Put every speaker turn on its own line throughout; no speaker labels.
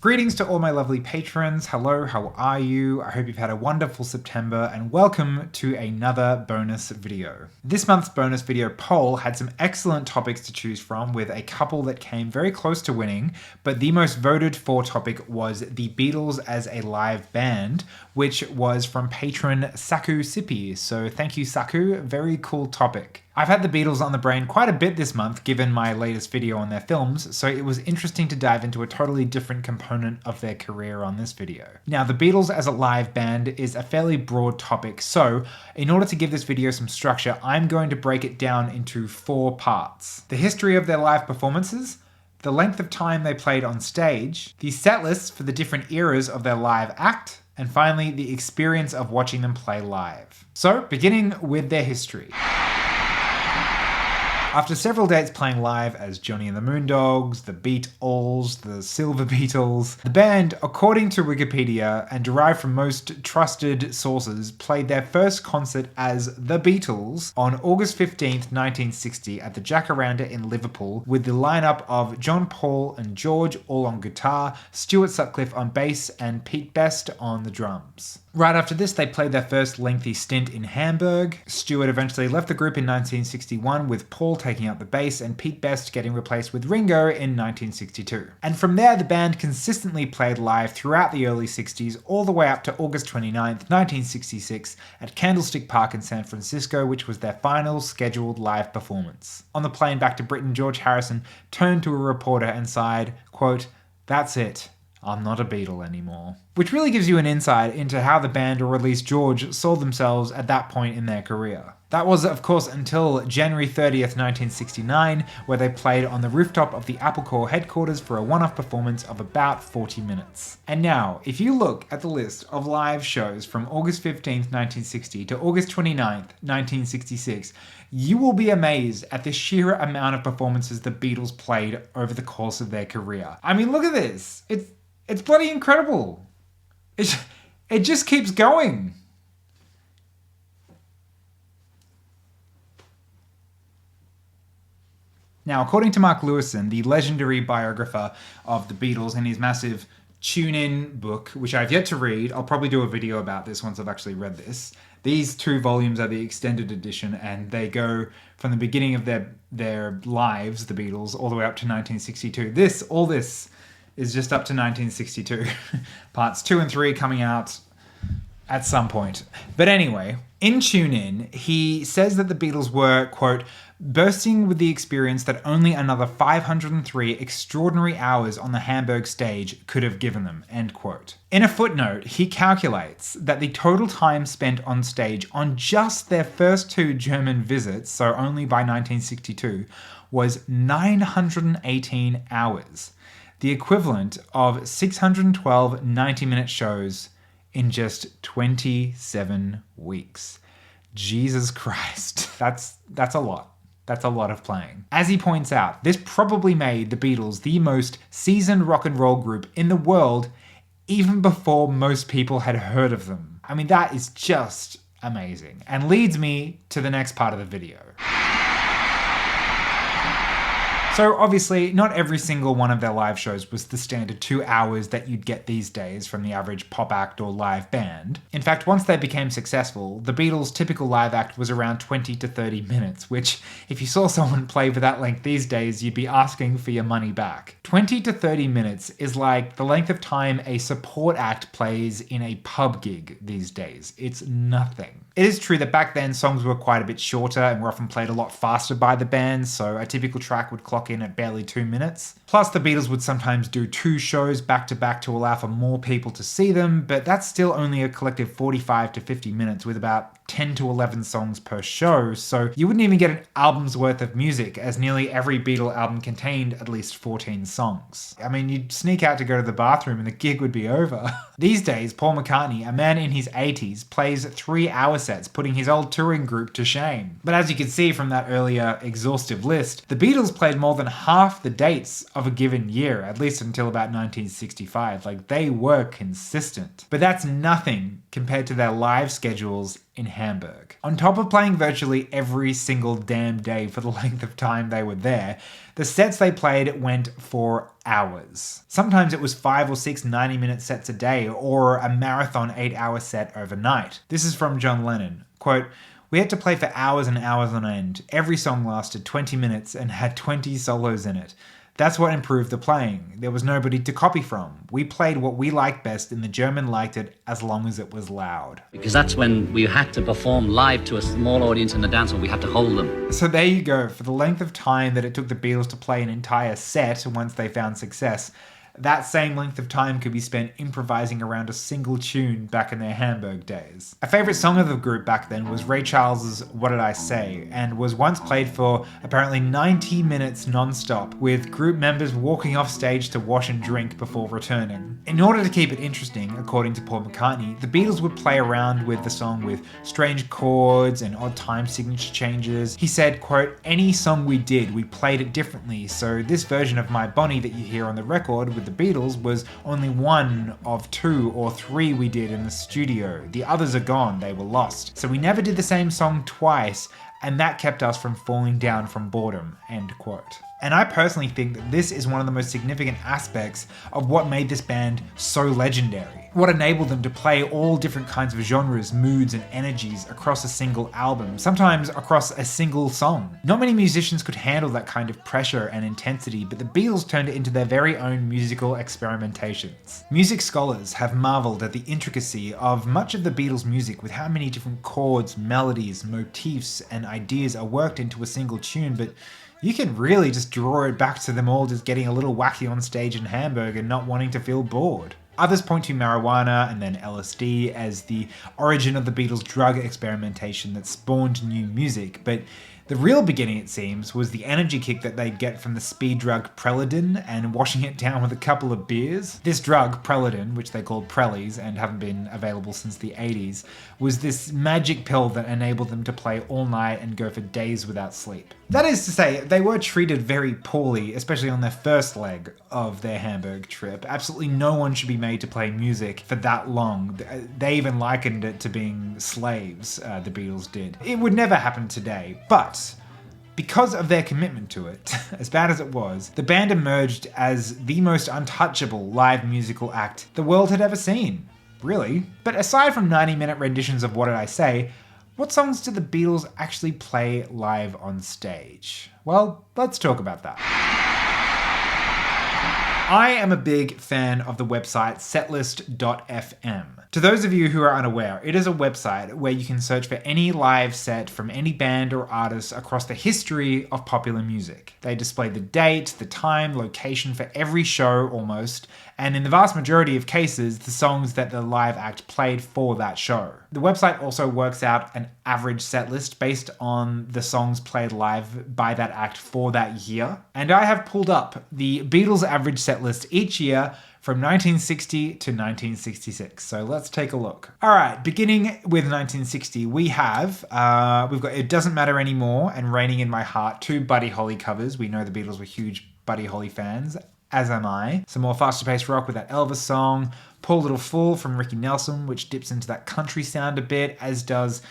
Greetings to all my lovely patrons. Hello, how are you? I hope you've had a wonderful September and welcome to another bonus video. This month's bonus video poll had some excellent topics to choose from, with a couple that came very close to winning, but the most voted for topic was the Beatles as a live band, which was from patron Saku Sippy. So thank you, Saku. Very cool topic. I've had the Beatles on the brain quite a bit this month given my latest video on their films, so it was interesting to dive into a totally different component of their career on this video. Now, the Beatles as a live band is a fairly broad topic, so in order to give this video some structure, I'm going to break it down into 4 parts. The history of their live performances, the length of time they played on stage, the set lists for the different eras of their live act, and finally, the experience of watching them play live. So, beginning with their history. After several dates playing live as Johnny and the Moondogs, the Beatles, the Silver Beatles, the band, according to Wikipedia and derived from most trusted sources, played their first concert as the Beatles on August 15th, 1960 at the Jacaranda in Liverpool, with the lineup of John, Paul and George all on guitar, Stuart Sutcliffe on bass and Pete Best on the drums. Right after this, they played their first lengthy stint in Hamburg. Stuart eventually left the group in 1961, with Paul taking up the bass and Pete Best getting replaced with Ringo in 1962. And from there, the band consistently played live throughout the early 60s, all the way up to August 29th, 1966 at Candlestick Park in San Francisco, which was their final scheduled live performance. On the plane back to Britain, George Harrison turned to a reporter and sighed, quote, "That's it. I'm not a Beatle anymore." Which really gives you an insight into how the band, or at least George, saw themselves at that point in their career. That was, of course, until January 30th, 1969, where they played on the rooftop of the Apple Corps headquarters for a one-off performance of about 40 minutes. And now, if you look at the list of live shows from August 15th, 1960 to August 29th, 1966, you will be amazed at the sheer amount of performances the Beatles played over the course of their career. I mean, look at this. It's bloody incredible. It just keeps going. Now, according to Mark Lewison, the legendary biographer of the Beatles, in his massive Tune-In book, which I've yet to read, I'll probably do a video about this once I've actually read this. These 2 volumes are the extended edition, and they go from the beginning of their lives, the Beatles, all the way up to 1962. All this is just up to 1962. Parts 2 and 3 coming out at some point. But anyway, in Tune In, he says that the Beatles were, quote, bursting with the experience that only another 503 extraordinary hours on the Hamburg stage could have given them, end quote. In a footnote, he calculates that the total time spent on stage on just their first 2 German visits, so only by 1962, was 918 hours. The equivalent of 612 90-minute shows in just 27 weeks. Jesus Christ. That's a lot. That's a lot of playing. As he points out, this probably made the Beatles the most seasoned rock and roll group in the world even before most people had heard of them. I mean, that is just amazing, and leads me to the next part of the video. So obviously, not every single one of their live shows was the standard 2 hours that you'd get these days from the average pop act or live band. In fact, once they became successful, the Beatles' typical live act was around 20 to 30 minutes, which, if you saw someone play for that length these days, you'd be asking for your money back. 20 to 30 minutes is like the length of time a support act plays in a pub gig these days. It's nothing. It is true that back then songs were quite a bit shorter and were often played a lot faster by the band, so a typical track would clock in at barely 2 minutes. Plus, the Beatles would sometimes do 2 shows back to back to allow for more people to see them, but that's still only a collective 45 to 50 minutes with about 10 to 11 songs per show, so you wouldn't even get an album's worth of music, as nearly every Beatle album contained at least 14 songs. I mean, you'd sneak out to go to the bathroom and the gig would be over. These days, Paul McCartney, a man in his 80s, plays 3-hour sets, putting his old touring group to shame. But as you can see from that earlier exhaustive list, the Beatles played more than half the dates of a given year, at least until about 1965. Like, they were consistent. But that's nothing compared to their live schedules in Hamburg. On top of playing virtually every single damn day for the length of time they were there, the sets they played went for hours. Sometimes it was 5 or 6 90-minute sets a day, or a marathon 8-hour set overnight. This is from John Lennon. Quote, "We had to play for hours and hours on end. Every song lasted 20 minutes and had 20 solos in it. That's what improved the playing. There was nobody to copy from. We played what we liked best and the German liked it as long as it was loud."
Because that's when we had to perform live to a small audience in the dance hall. We had to hold them.
So there you go. For the length of time that it took the Beatles to play an entire set once they found success, that same length of time could be spent improvising around a single tune back in their Hamburg days. A favourite song of the group back then was Ray Charles's What Did I Say, and was once played for apparently 90 minutes non-stop, with group members walking off stage to wash and drink before returning. In order to keep it interesting, according to Paul McCartney, the Beatles would play around with the song with strange chords and odd time signature changes. He said, quote, "Any song we did, we played it differently, so this version of My Bonnie that you hear on the record with the Beatles was only one of 2 or 3 we did in the studio. The others are gone, they were lost. So we never did the same song twice, and that kept us from falling down from boredom," end quote. And I personally think that this is one of the most significant aspects of what made this band so legendary. What enabled them to play all different kinds of genres, moods, and energies across a single album, sometimes across a single song. Not many musicians could handle that kind of pressure and intensity, but the Beatles turned it into their very own musical experimentations. Music scholars have marveled at the intricacy of much of the Beatles' music, with how many different chords, melodies, motifs, and ideas are worked into a single tune, but you can really just draw it back to them all just getting a little wacky on stage in Hamburg and not wanting to feel bored. Others point to marijuana and then LSD as the origin of the Beatles' drug experimentation that spawned new music, but the real beginning, it seems, was the energy kick that they'd get from the speed drug Preludin and washing it down with a couple of beers. This drug, Preludin, which they called Prellies and haven't been available since the 80s, was this magic pill that enabled them to play all night and go for days without sleep. That is to say, they were treated very poorly, especially on their first leg of their Hamburg trip. Absolutely no one should be made to play music for that long. They even likened it to being slaves, the Beatles did. It would never happen today, but because of their commitment to it, as bad as it was, the band emerged as the most untouchable live musical act the world had ever seen. Really. But aside from 90-minute renditions of What Did I Say, what songs did the Beatles actually play live on stage? Well, let's talk about that. I am a big fan of the website Setlist.fm. To those of you who are unaware, it is a website where you can search for any live set from any band or artist across the history of popular music. They display the date, the time, location for every show almost, and in the vast majority of cases, the songs that the live act played for that show. The website also works out an average set list based on the songs played live by that act for that year. And I have pulled up the Beatles' average set list each year from 1960 to 1966. So let's take a look. All right, beginning with 1960, we've got It Doesn't Matter Anymore and Raining in My Heart, 2 Buddy Holly covers. We know the Beatles were huge Buddy Holly fans, as am I. Some more faster paced rock with that Elvis song. Poor Little Fool from Ricky Nelson, which dips into that country sound a bit, as does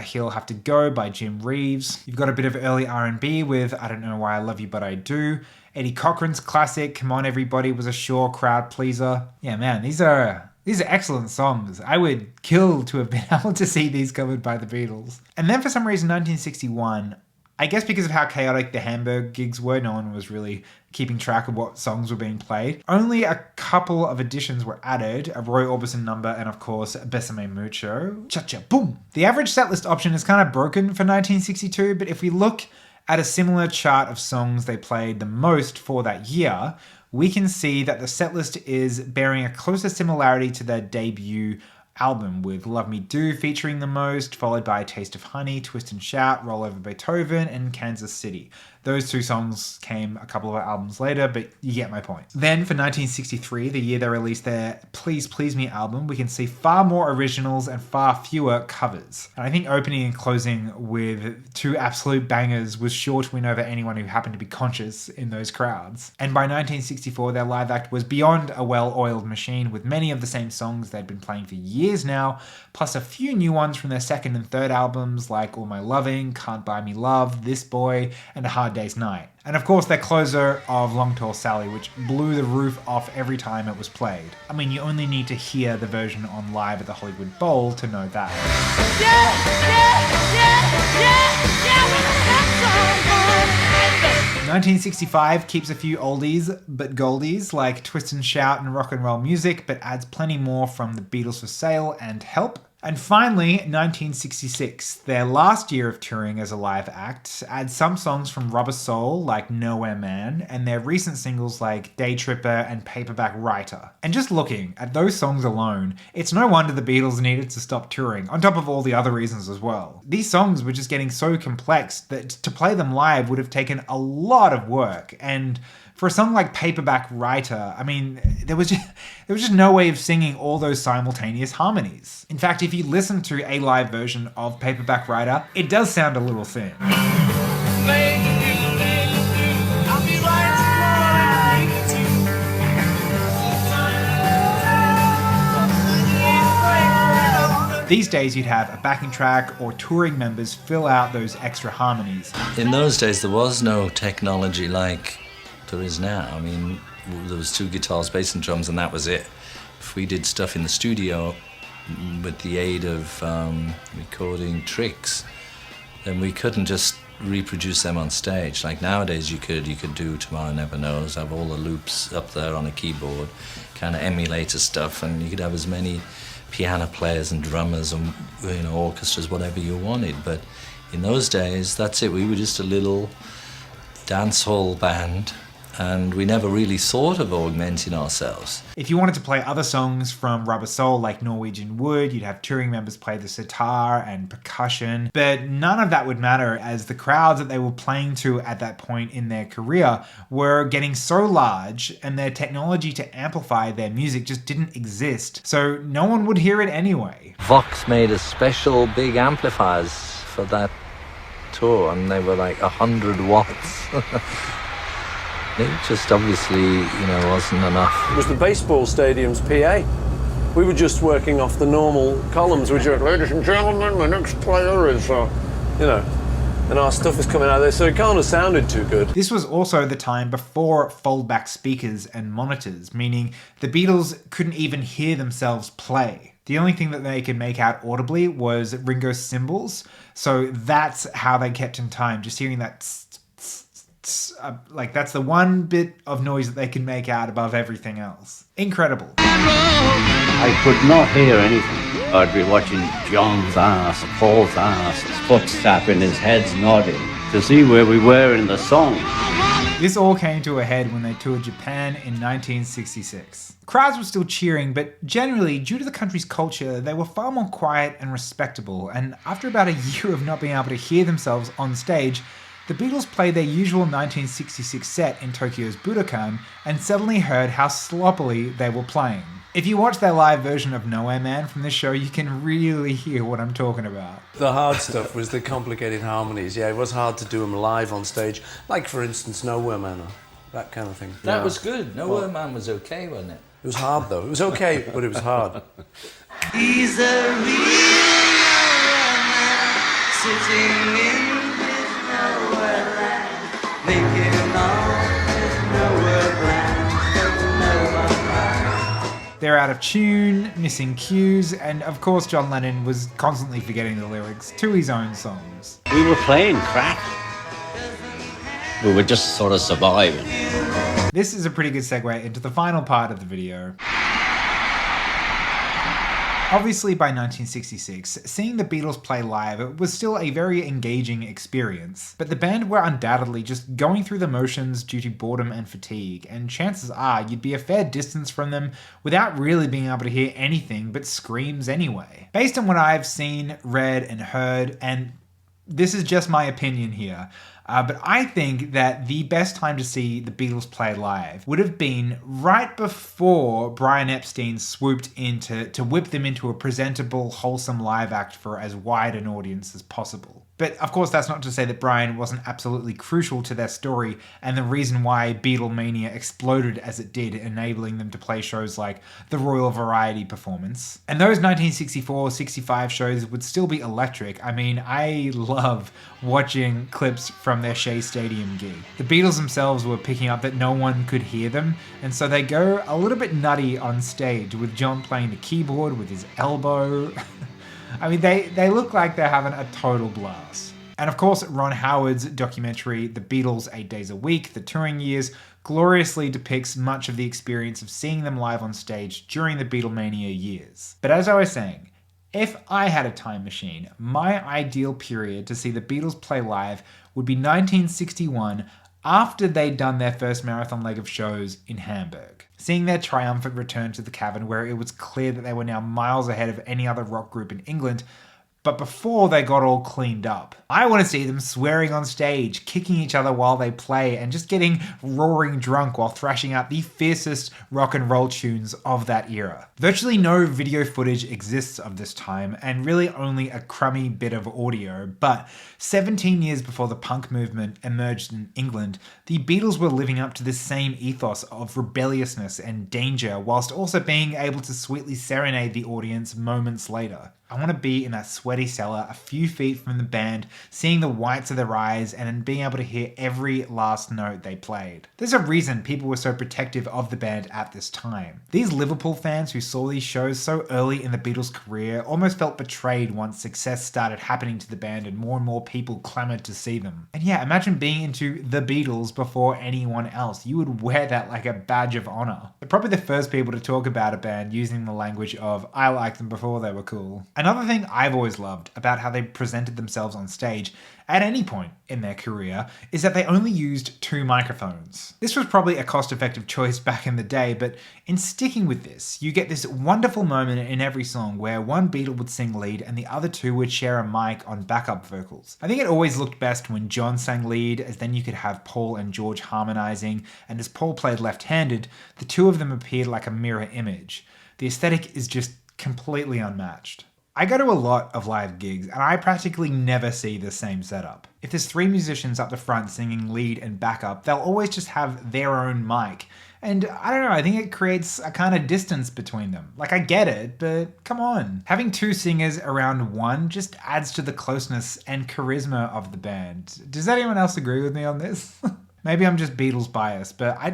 He'll Have to Go by Jim Reeves. You've got a bit of early R&B with I Don't Know Why I Love You But I Do. Eddie Cochran's classic Come On Everybody was a sure crowd pleaser. Yeah, man, these are excellent songs. I would kill to have been able to see these covered by the Beatles. And then for some reason, 1961, I guess because of how chaotic the Hamburg gigs were, no one was really keeping track of what songs were being played. Only a couple of additions were added, a Roy Orbison number and of course Besame Mucho. Cha-cha, boom! The average setlist option is kind of broken for 1962, but if we look at a similar chart of songs they played the most for that year, we can see that the setlist is bearing a closer similarity to their debut album, with Love Me Do featuring the most, followed by Taste of Honey, Twist and Shout, Roll Over Beethoven, and Kansas City. Those two songs came a couple of albums later, but you get my point. Then for 1963, the year they released their Please Please Me album, we can see far more originals and far fewer covers. And I think opening and closing with two absolute bangers was sure to win over anyone who happened to be conscious in those crowds. And by 1964, their live act was beyond a well-oiled machine, with many of the same songs they'd been playing for years now, plus a few new ones from their second and third albums like All My Loving, Can't Buy Me Love, This Boy, and A Hard Day's Night. And of course their closer of Long Tall Sally, which blew the roof off every time it was played. I mean, you only need to hear the version on Live at the Hollywood Bowl to know that. Yeah, 1965 keeps a few oldies but goldies like Twist and Shout and Rock and Roll Music, but adds plenty more from The Beatles for Sale and Help. And finally, 1966, their last year of touring as a live act, adds some songs from Rubber Soul like Nowhere Man, and their recent singles like Day Tripper and Paperback Writer. And just looking at those songs alone, it's no wonder the Beatles needed to stop touring, on top of all the other reasons as well. These songs were just getting so complex that to play them live would have taken a lot of work, and for a song like Paperback Writer, I mean, there was just no way of singing all those simultaneous harmonies. In fact, if you listen to a live version of Paperback Writer, it does sound a little thin. These days you'd have a backing track or touring members fill out those extra harmonies.
In those days there was no technology like there is now. I mean, there was two guitars, bass and drums, and that was it. If we did stuff in the studio with the aid of recording tricks, then we couldn't just reproduce them on stage. Like nowadays you could do Tomorrow Never Knows, have all the loops up there on a keyboard, kind of emulator stuff, and you could have as many piano players and drummers and orchestras, whatever you wanted. But in those days, that's it. We were just a little dance hall band, and we never really thought of augmenting ourselves.
If you wanted to play other songs from Rubber Soul like Norwegian Wood, you'd have touring members play the sitar and percussion, but none of that would matter as the crowds that they were playing to at that point in their career were getting so large and their technology to amplify their music just didn't exist, so no one would hear it anyway.
Vox made a special big amplifiers for that tour, and they were like 100 watts. It just obviously, wasn't enough.
It was the baseball stadium's PA. We were just working off the normal columns, which are, ladies and gentlemen, my next player is, and our stuff was coming out there, so it kind of sounded too good.
This was also the time before fold-back speakers and monitors, meaning the Beatles couldn't even hear themselves play. The only thing that they could make out audibly was Ringo's cymbals, so that's how they kept in time, just hearing that that's the one bit of noise that they can make out above everything else. Incredible.
I could not hear anything. I'd be watching John's ass, Paul's ass, his foot tapping, his head's nodding, to see where we were in the song.
This all came to a head when they toured Japan in 1966. Crowds were still cheering, but generally, due to the country's culture, they were far more quiet and respectable, and after about a year of not being able to hear themselves on stage, the Beatles played their usual 1966 set in Tokyo's Budokan and suddenly heard how sloppily they were playing. If you watch their live version of Nowhere Man from this show, you can really hear what I'm talking about.
The hard stuff was the complicated harmonies. Yeah, it was hard to do them live on stage. Like, for instance, Nowhere Man, or that kind of thing.
That was good. Nowhere Man was okay, wasn't it?
It was hard, though. It was okay, but it was hard.
He's a real man sitting in
They're out of tune, missing cues, and of course John Lennon was constantly forgetting the lyrics to his own songs.
We were playing crap. We were just sort of surviving.
This is a pretty good segue into the final part of the video. Obviously, by 1966, seeing the Beatles play live was still a very engaging experience, but the band were undoubtedly just going through the motions due to boredom and fatigue, and chances are you'd be a fair distance from them without really being able to hear anything but screams anyway. Based on what I've seen, read, and heard, and this is just my opinion here, But I think that the best time to see the Beatles play live would have been right before Brian Epstein swooped in to whip them into a presentable, wholesome live act for as wide an audience as possible. But of course, that's not to say that Brian wasn't absolutely crucial to their story and the reason why Beatlemania exploded as it did, enabling them to play shows like the Royal Variety Performance. And those 1964-65 shows would still be electric. I mean, I love watching clips from their Shea Stadium gig. The Beatles themselves were picking up that no one could hear them, and so they go a little bit nutty on stage with John playing the keyboard with his elbow. I mean, they look like they're having a total blast. And of course, Ron Howard's documentary, The Beatles 8 Days a Week, The Touring Years, gloriously depicts much of the experience of seeing them live on stage during the Beatlemania years. But as I was saying, if I had a time machine, my ideal period to see the Beatles play live would be 1961, after they'd done their first marathon leg of shows in Hamburg. Seeing their triumphant return to the cavern where it was clear that they were now miles ahead of any other rock group in England, but before they got all cleaned up. I want to see them swearing on stage, kicking each other while they play, and just getting roaring drunk while thrashing out the fiercest rock and roll tunes of that era. Virtually no video footage exists of this time, and really only a crummy bit of audio, but 17 years before the punk movement emerged in England, the Beatles were living up to this same ethos of rebelliousness and danger, whilst also being able to sweetly serenade the audience moments later. I want to be in that sweaty cellar a few feet from the band, seeing the whites of their eyes and being able to hear every last note they played. There's a reason people were so protective of the band at this time. These Liverpool fans who saw these shows so early in the Beatles' career almost felt betrayed once success started happening to the band and more people clamored to see them. And yeah, imagine being into the Beatles before anyone else. You would wear that like a badge of honor. They're probably the first people to talk about a band using the language of, I liked them before they were cool. Another thing I've always loved about how they presented themselves on stage at any point in their career is that they only used 2 microphones. This was probably a cost-effective choice back in the day, but in sticking with this, you get this wonderful moment in every song where one Beatle would sing lead and the other 2 would share a mic on backup vocals. I think it always looked best when John sang lead, as then you could have Paul and George harmonizing, and as Paul played left-handed, the 2 of them appeared like a mirror image. The aesthetic is just completely unmatched. I go to a lot of live gigs and I practically never see the same setup. If there's 3 musicians up the front singing lead and backup, they'll always just have their own mic. And I don't know, I think it creates a kind of distance between them. Like, I get it, but come on. Having 2 singers around one just adds to the closeness and charisma of the band. Does anyone else agree with me on this? Maybe I'm just Beatles biased, but I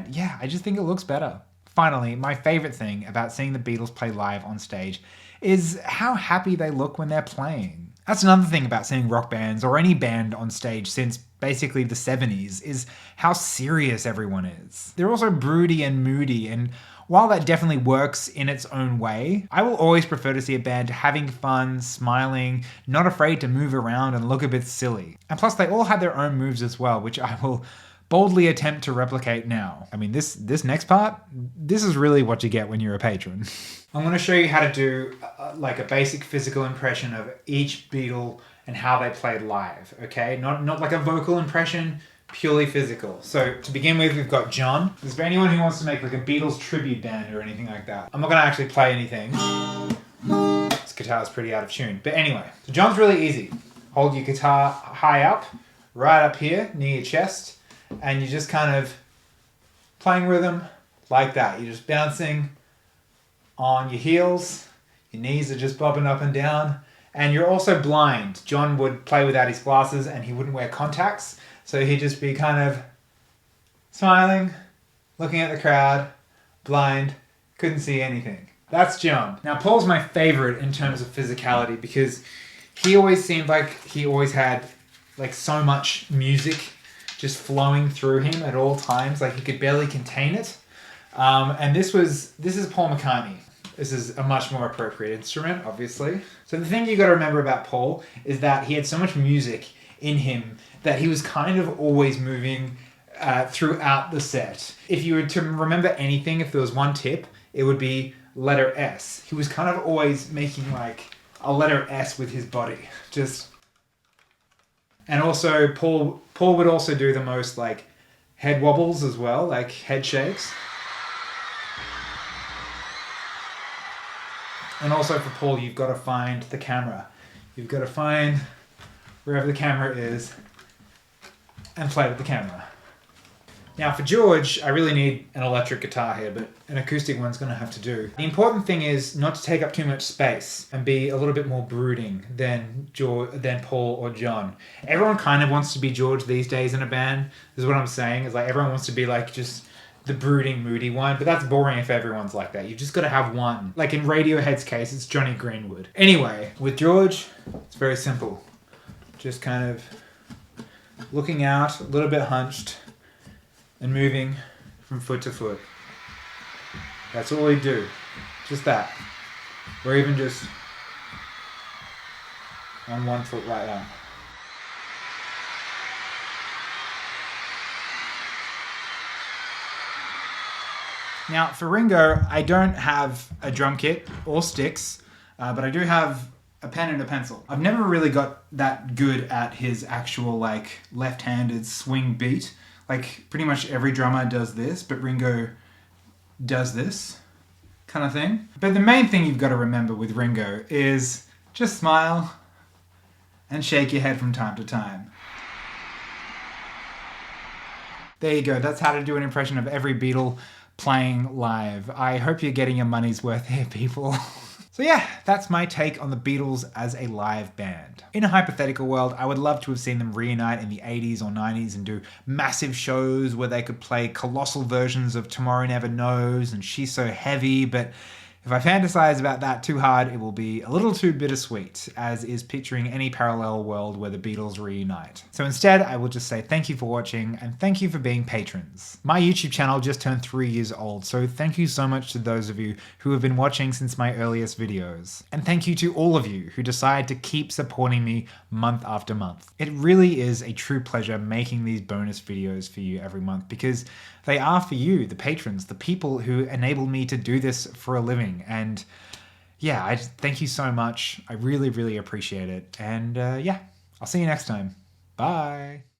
just think it looks better. Finally, my favorite thing about seeing the Beatles play live on stage is how happy they look when they're playing. That's another thing about seeing rock bands or any band on stage since basically the 70s is how serious everyone is. They're also broody and moody, and while that definitely works in its own way, I will always prefer to see a band having fun, smiling, not afraid to move around and look a bit silly. And plus they all had their own moves as well, which I will boldly attempt to replicate now. I mean, this next part, this is really what you get when you're a patron. I'm going to show you how to do like a basic physical impression of each Beatle and how they played live, okay? Not like a vocal impression, purely physical. So to begin with, we've got John. Is there anyone who wants to make like a Beatles tribute band or anything like that? I'm not going to actually play anything. This guitar is pretty out of tune. But anyway, so John's really easy. Hold your guitar high up, right up here near your chest, and you're just kind of playing rhythm like that. You're just bouncing on your heels, your knees are just bobbing up and down, and you're also blind. John would play without his glasses and he wouldn't wear contacts, so he'd just be kind of smiling, looking at the crowd, blind, couldn't see anything. That's John. Now Paul's my favorite in terms of physicality because he always seemed like he always had like so much music just flowing through him at all times, like he could barely contain it. And this is Paul McCartney. This is a much more appropriate instrument, obviously. So the thing you got to remember about Paul is that he had so much music in him that he was kind of always moving throughout the set. If you were to remember anything, if there was one tip, it would be letter S. He was kind of always making like a letter S with his body. Just And also Paul would also do the most like head wobbles as well, like head shakes. And also for Paul, you've got to find the camera. You've got to find wherever the camera is and play with the camera. Now for George, I really need an electric guitar here, but an acoustic one's gonna have to do. The important thing is not to take up too much space and be a little bit more brooding than Paul or John. Everyone kind of wants to be George these days in a band. This is what I'm saying, is like everyone wants to be like just the brooding, moody one, but that's boring if everyone's like that. You've just gotta have one. Like in Radiohead's case, it's Johnny Greenwood. Anyway, with George, it's very simple. Just kind of looking out, a little bit hunched, and moving from foot to foot. That's all you do. Just that. Or even just on one foot like that. Now for Ringo, I don't have a drum kit or sticks, but I do have a pen and a pencil. I've never really got that good at his actual like left-handed swing beat. Like pretty much every drummer does this, but Ringo does this kind of thing. But the main thing you've got to remember with Ringo is just smile and shake your head from time to time. There you go. That's how to do an impression of every Beatle playing live. I hope you're getting your money's worth here, people. So yeah, that's my take on the Beatles as a live band. In a hypothetical world, I would love to have seen them reunite in the 80s or 90s and do massive shows where they could play colossal versions of Tomorrow Never Knows and She's So Heavy, but if I fantasize about that too hard, it will be a little too bittersweet, as is picturing any parallel world where the Beatles reunite. So instead, I will just say thank you for watching, and thank you for being patrons. My YouTube channel just turned 3 years old, so thank you so much to those of you who have been watching since my earliest videos. And thank you to all of you who decide to keep supporting me month after month. It really is a true pleasure making these bonus videos for you every month, because they are for you, the patrons, the people who enable me to do this for a living. And yeah, I thank you so much. I really, really appreciate it. And yeah, I'll see you next time. Bye.